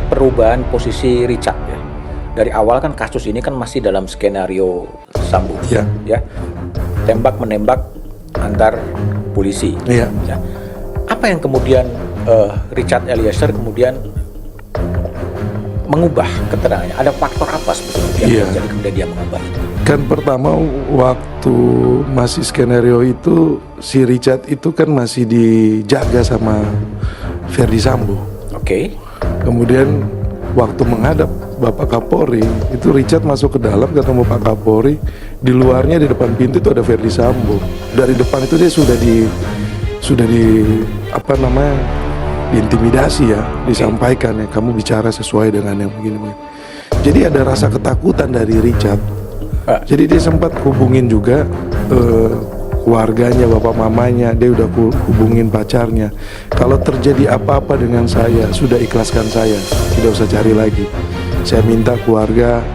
perubahan posisi Richard ya. Dari awal kan kasus ini kan masih dalam skenario Sambo, Iya. ya, tembak menembak antar polisi. Iya. Ya. Apa yang kemudian Richard Eliezer kemudian mengubah keterangannya? Ada faktor apa sebetulnya yang Iya. terjadi kemudian dia mengubah itu? Kan pertama waktu masih skenario itu si Richard itu kan masih dijaga sama Ferdi Sambo. Oke. Kemudian waktu menghadap Bapak Kapolri itu Richard masuk ke dalam ketemu Pak Kapolri, di luarnya di depan pintu itu ada Ferdi Sambo. Dari depan itu dia sudah di apa namanya, diintimidasi ya, disampaikan ya, kamu bicara sesuai dengan yang begini. Jadi ada rasa ketakutan dari Richard. Jadi dia sempat hubungin juga keluarganya, bapak mamanya, dia udah hubungin pacarnya. Kalau terjadi apa-apa dengan saya, sudah ikhlaskan saya, tidak usah cari lagi. Saya minta keluarga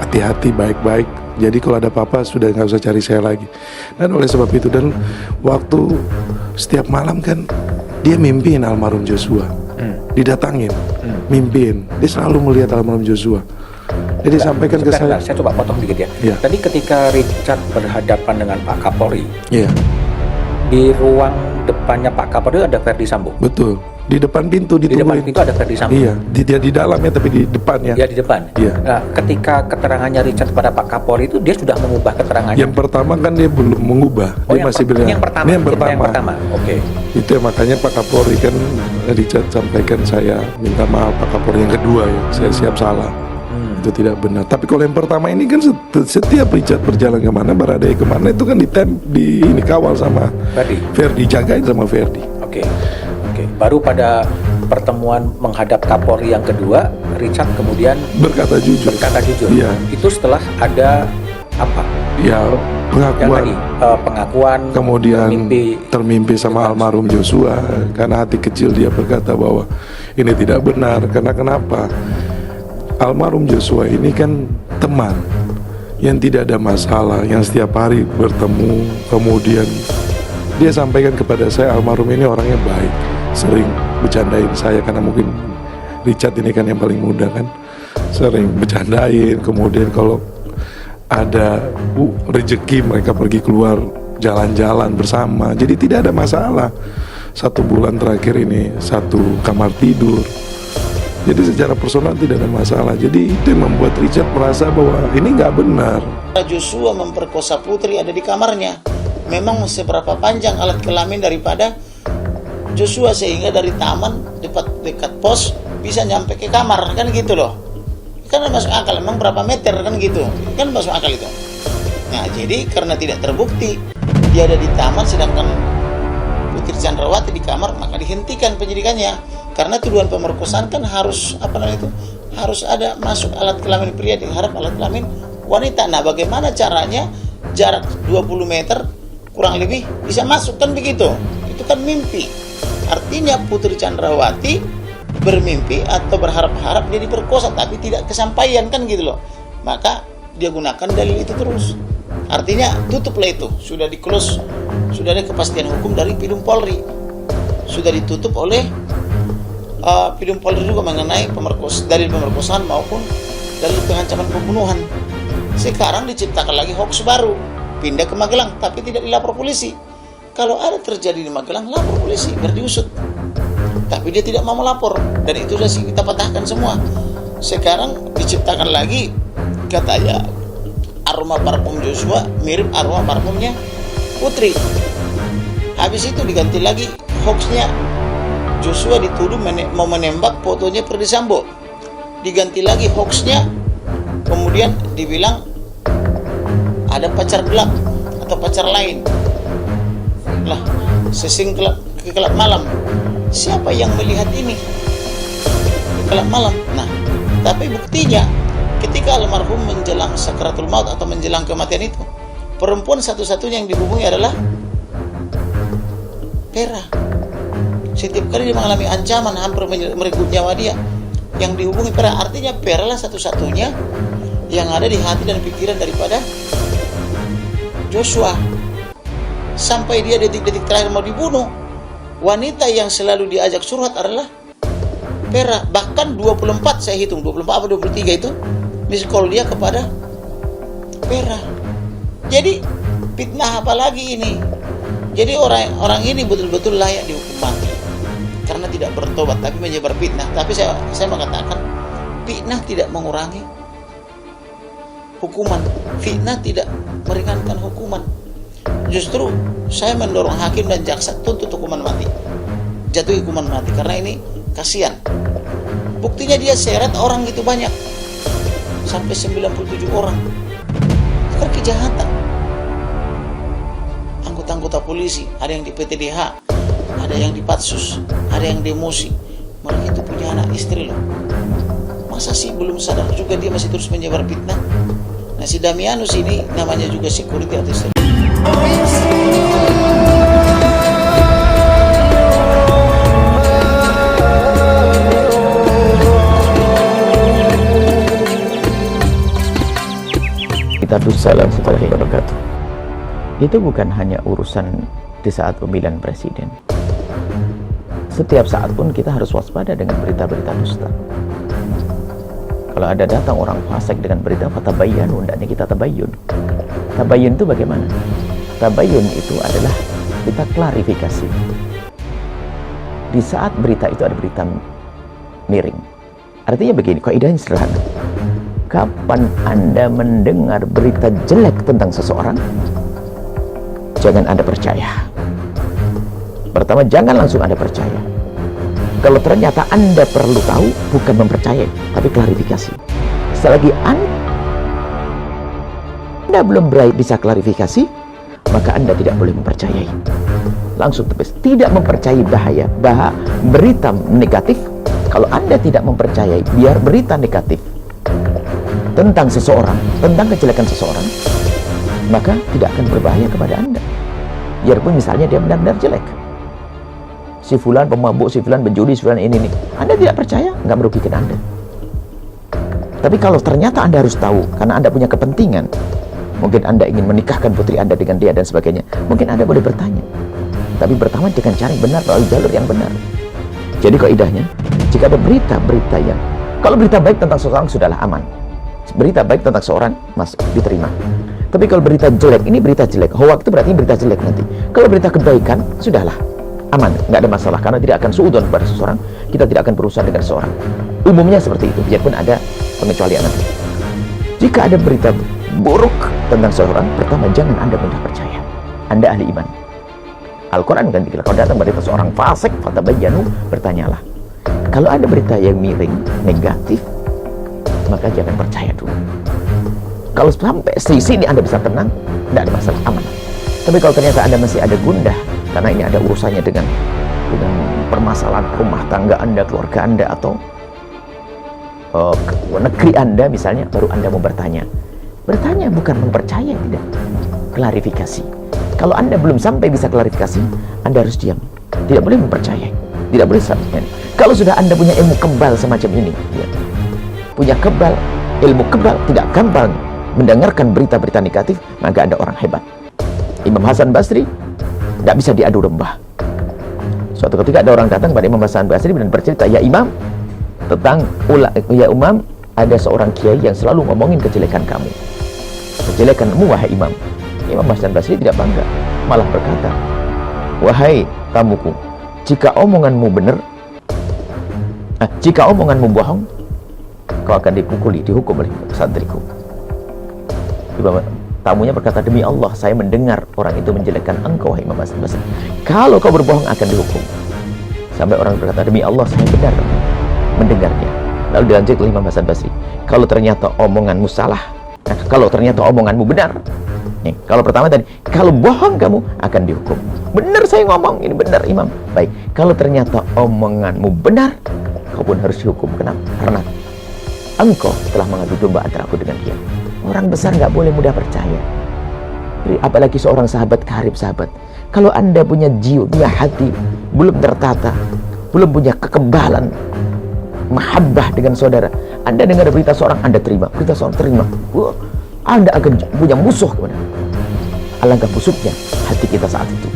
hati-hati, baik-baik. Jadi kalau ada apa-apa sudah nggak usah cari saya lagi. Dan oleh sebab itu, dan waktu setiap malam kan dia mimpiin almarhum Joshua, didatangin, mimpiin. Dia selalu melihat almarhum Joshua. Jadi sampaikan ke saya. Saya coba potong dikit ya. Iya. Tadi ketika Richard berhadapan dengan Pak Kapolri, Iya, di ruang depannya Pak Kapolri ada Ferdi Sambo. betul. Di depan pintu Di depan ditungguin. pintu ada Ferdi Sambo. Iya, dia di dalamnya tapi di depannya. Ya, di depan. Iya. Nah, ketika keterangannya Richard pada Pak Kapolri itu dia sudah mengubah keterangannya. Yang pertama kan dia belum mengubah, dia masih bilang. Ini yang pertama. Ini yang pertama. Oke. Itu ya, makanya Pak Kapolri kan Richard sampaikan, saya minta maaf Pak Kapolri. Yang kedua ya, saya siap salah. Itu tidak benar. Tapi kalau yang pertama ini kan setiap Richard berjalan kemana, Baradae kemana, itu kan ini kawal sama Ferdi, jagain sama Ferdi. Oke. Baru pada pertemuan menghadap Kapolri yang kedua, Richard kemudian Berkata jujur. Iya. Itu setelah ada apa? Ya, Yang tadi pengakuan, kemudian termimpi sama almarhum Joshua, karena hati kecil dia berkata bahwa ini tidak benar. Karena kenapa? Almarhum Joshua ini kan teman yang tidak ada masalah, yang setiap hari bertemu. Kemudian dia sampaikan kepada saya, almarhum ini orangnya baik, sering bercandain saya, karena mungkin Richard ini kan yang paling muda kan, sering bercandain. Kemudian kalau ada rezeki mereka pergi keluar jalan-jalan bersama, jadi tidak ada masalah. 1 bulan terakhir ini satu kamar tidur, jadi secara personal tidak ada masalah. Jadi itu yang membuat Richard merasa bahwa ini nggak benar. Joshua memperkosa Putri ada di kamarnya. Memang seberapa panjang alat kelamin daripada Joshua sehingga dari taman dekat pos bisa nyampe ke kamar, kan gitu loh. Kan masuk akal, emang berapa meter kan gitu, kan masuk akal itu. Nah jadi karena tidak terbukti dia ada di taman sedangkan Putri Chandrawati di kamar, maka dihentikan penyidikannya. Karena tuduhan pemerkosaan kan harus harus ada masuk alat kelamin pria diharap alat kelamin wanita. Nah bagaimana caranya jarak 20 meter kurang lebih bisa masuk, kan begitu. Itu kan mimpi. Artinya Putri Chandrawati bermimpi atau berharap-harap dia diperkosa tapi tidak kesampaian, kan gitu loh. Maka dia gunakan dalil itu terus. Artinya tutuplah itu, sudah di-close, sudah ada kepastian hukum dari Pidum Polri, sudah ditutup oleh Pidum Polri juga mengenai dalil pemerkosaan maupun dalil pengancaman pembunuhan. Sekarang diciptakan lagi hoax baru, pindah ke Magelang tapi tidak dilapor polisi. Kalau ada terjadi di Magelang, lapor polisi biar diusut. Tapi dia tidak mau melapor, dan itu sudah kita patahkan semua. Sekarang diciptakan lagi katanya aroma parfum Joshua mirip aroma parfumnya Putri. Habis itu diganti lagi hoaxnya, Joshua dituduh mau menembak fotonya Ferdi Sambo. Diganti lagi hoaxnya, kemudian dibilang ada pacar gelap atau pacar lain. Lah, sesing ke kelab malam. Siapa yang melihat ini? Ke kelab malam. Nah, tapi buktinya ketika almarhum menjelang sakaratul maut atau menjelang kematian itu, perempuan satu-satunya yang dihubungi adalah Vera. Setiap kali dia mengalami ancaman hampir merenggut nyawa dia, yang dihubungi Vera. Artinya Vera lah satu-satunya yang ada di hati dan pikiran daripada Joshua. Sampai dia detik-detik terakhir mau dibunuh, wanita yang selalu diajak surhat adalah Pera. Bahkan 24 saya hitung, 24 apa 23 itu miss call dia kepada Pera. Jadi fitnah apa lagi ini? Jadi orang ini betul-betul layak dihukum mati karena tidak bertobat tapi menyebar fitnah. Tapi saya mengatakan fitnah tidak mengurangi hukuman, fitnah tidak meringankan hukuman. Justru saya mendorong hakim dan jaksa tuntut hukuman mati, jatuh hukuman mati, karena ini kasihan. Buktinya dia seret orang itu banyak, sampai 97 orang. Itu kan kejahatan. Anggota-anggota polisi, ada yang di PTDH, ada yang di Patsus, ada yang di Musi. Mereka itu punya anak istri loh. Masa sih belum sadar juga dia masih terus menyebar fitnah? Nah, si Damianus ini namanya juga security atau istri. Assalamualaikum warahmatullahi wabarakatuh. Itu bukan hanya urusan di saat pemilihan presiden. Setiap saat pun kita harus waspada dengan berita-berita dusta. Kalau ada datang orang fasik dengan berita fatabayyan, hendaknya kita tabayyun. Tabayyun itu bagaimana? Tabayyun itu adalah kita klarifikasi. Di saat berita itu ada berita miring. Artinya begini, kaidahnya sederhana. Kapan Anda mendengar berita jelek tentang seseorang, jangan Anda percaya. Pertama, jangan langsung Anda percaya. Kalau ternyata Anda perlu tahu, bukan mempercayai, tapi klarifikasi. Selagi Anda belum bisa klarifikasi, maka Anda tidak boleh mempercayai. Langsung tepis, tidak mempercayai bahaya berita negatif. Kalau Anda tidak mempercayai, biar berita negatif tentang seseorang, tentang kejelekan seseorang, maka tidak akan berbahaya kepada Anda. Biarpun misalnya dia benar-benar jelek, si fulan pemabuk, si fulan penjudi, si fulan ini. Anda tidak percaya, nggak merugikan Anda. Tapi kalau ternyata Anda harus tahu, karena Anda punya kepentingan, mungkin Anda ingin menikahkan putri Anda dengan dia dan sebagainya, mungkin Anda boleh bertanya. Tapi pertama dengan cara yang benar, melalui jalur yang benar. Jadi kaidahnya, jika ada berita-berita yang, kalau berita baik tentang seseorang sudahlah aman. Berita baik tentang seorang diterima. Tapi kalau berita jelek, ini berita jelek. Hoax itu berarti berita jelek nanti. Kalau berita kebaikan, sudahlah aman, nggak ada masalah, karena tidak akan suudzon kepada seseorang. Kita tidak akan berurusan dengan seseorang. Umumnya seperti itu, biarpun ada pengecualian nanti. Jika ada berita buruk tentang seseorang, pertama jangan Anda mudah percaya. Anda ahli iman. Al-Quran kan kalau datang berita seorang fasik, fatabayyanu, bertanyalah. Kalau ada berita yang miring, negatif, maka jangan percaya dulu. Kalau sampai sini Anda bisa tenang, tidak ada masalah, aman. Tapi kalau ternyata Anda masih ada gundah, karena ini ada urusannya dengan permasalahan rumah tangga Anda, keluarga Anda, atau negeri Anda misalnya, baru Anda mau bertanya. Bertanya bukan mempercayai, tidak. Klarifikasi. Kalau Anda belum sampai bisa klarifikasi, Anda harus diam. Tidak boleh mempercayai. Tidak boleh sampai. Kalau sudah Anda punya ilmu kebal semacam ini, ya, punya kebal, ilmu kebal, tidak gampang mendengarkan berita-berita negatif, maka Anda orang hebat. Imam Hasan Basri tidak bisa diadu domba. Suatu ketika ada orang datang pada Imam Hasan Basri dan bercerita, ya Imam, ada seorang kiai yang selalu ngomongin kejelekan kamu. Kejelekanmu, wahai Imam. Imam Hasan Basri tidak bangga, malah berkata, wahai tamuku, jika omonganmu benar, jika omonganmu bohong, kau akan dihukum oleh santriku. Tamunya berkata, demi Allah, saya mendengar orang itu menjelekkan engkau, wahai Imam Hasan Basri. Kalau kau berbohong akan dihukum. Sampai orang berkata, demi Allah, saya benar mendengarnya. Lalu dilanjut oleh Imam Hasan Basri, kalau ternyata omonganmu salah, kalau ternyata omonganmu benar. Nih, kalau pertama tadi, kalau bohong kamu akan dihukum. Benar saya ngomong, ini benar Imam. Baik, kalau ternyata omonganmu benar, kau pun harus dihukum. Kenapa? Karena engkau telah mengadu domba antara aku dengan dia. Orang besar nggak boleh mudah percaya. Apalagi seorang sahabat karib sahabat. Kalau Anda punya jiwa, punya hati, belum tertata, belum punya kekebalan, mahabbah dengan saudara, Anda dengar berita seorang, Anda terima. Berita seorang terima. Anda akan punya musuh kepada. Alangkah busuknya hati kita saat itu.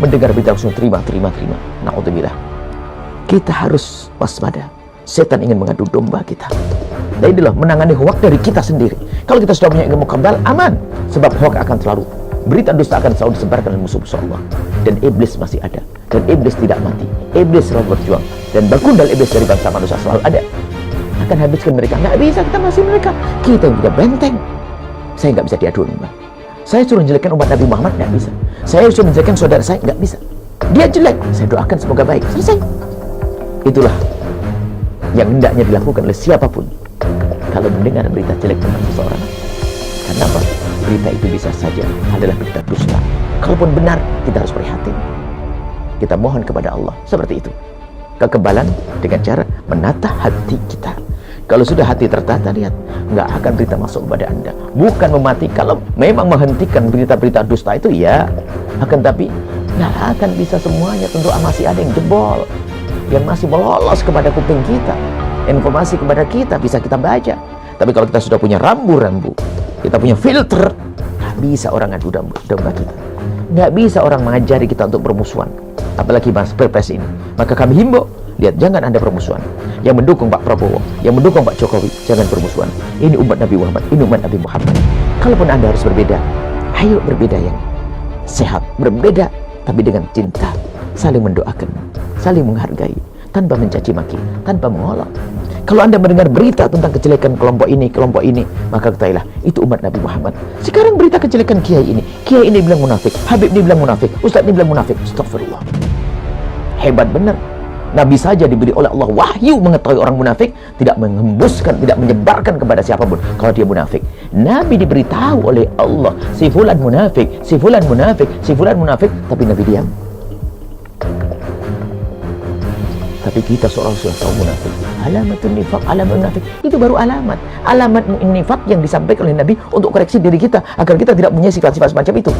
Mendengar berita langsung terima. Na'udzubillah. Kita harus waspada. setan ingin mengadu domba kita. Dan inilah menangani hoak dari kita sendiri. Kalau kita sudah punya ilmu kebal, aman. Sebab hoak akan selalu, berita dusta akan selalu disebarkan oleh musuh-musuh Allah. Dan iblis masih ada. Dan iblis tidak mati. Iblis selalu berjuang. Dan bergundal iblis dari bangsa manusia selalu ada. Akan habiskan mereka. Nggak bisa kita masih mereka. Kita yang punya benteng. Saya nggak bisa diadu domba. Saya suruh menjelekkan umat Nabi Muhammad, nggak bisa. Saya suruh menjelekkan saudara saya, nggak bisa. Dia jelek, saya doakan semoga baik. Selesai. Itulah yang hendaknya dilakukan oleh siapapun kalau mendengar berita jelek tentang seseorang. Karena apa? Berita itu bisa saja adalah berita dusta. Kalaupun benar, kita harus prihatin. Kita mohon kepada Allah seperti itu. Kekebalan dengan cara menata hati kita. Kalau sudah hati tertata, lihat, nggak akan berita masuk kepada Anda. Bukan memati, kalau memang menghentikan berita-berita dusta itu, ya. Akan tapi, nggak akan bisa semuanya. Tentu masih ada yang jebol, yang masih melolos kepada kuping kita. Informasi kepada kita bisa kita baca. Tapi kalau kita sudah punya rambu-rambu, kita punya filter, nggak bisa orang adu domba kita. Nggak bisa orang mengajari kita untuk bermusuhan. Apalagi mas Pilpres ini. Maka kami himbau, lihat, jangan Anda bermusuhan. Yang mendukung Pak Prabowo, yang mendukung Pak Jokowi, jangan bermusuhan. Ini umat Nabi Muhammad, ini umat Nabi Muhammad. Kalaupun Anda harus berbeda, ayo berbeda yang sehat. Berbeda, tapi dengan cinta. Saling mendoakan, saling menghargai, tanpa mencaci maki, tanpa mengolok. Kalau Anda mendengar berita tentang kejelekan kelompok ini, maka ketahuilah, itu umat Nabi Muhammad. Sekarang berita kejelekan kiai ini bilang munafik, Habib ini bilang munafik, Ustadz ini bilang munafik. Astagfirullah. Hebat benar. Nabi saja diberi oleh Allah wahyu mengetahui orang munafik, tidak menghembuskan, tidak menyebarkan kepada siapapun kalau dia munafik. Nabi diberitahu oleh Allah, si fulan munafik, si fulan munafik, si fulan munafik, tapi Nabi diam. Tapi kita seorang sudah tahu munafik. Alamatun nifaq, alamat munafik. Itu baru alamat. Alamat nifaq yang disampaikan oleh Nabi untuk koreksi diri kita agar kita tidak punya sifat-sifat semacam itu.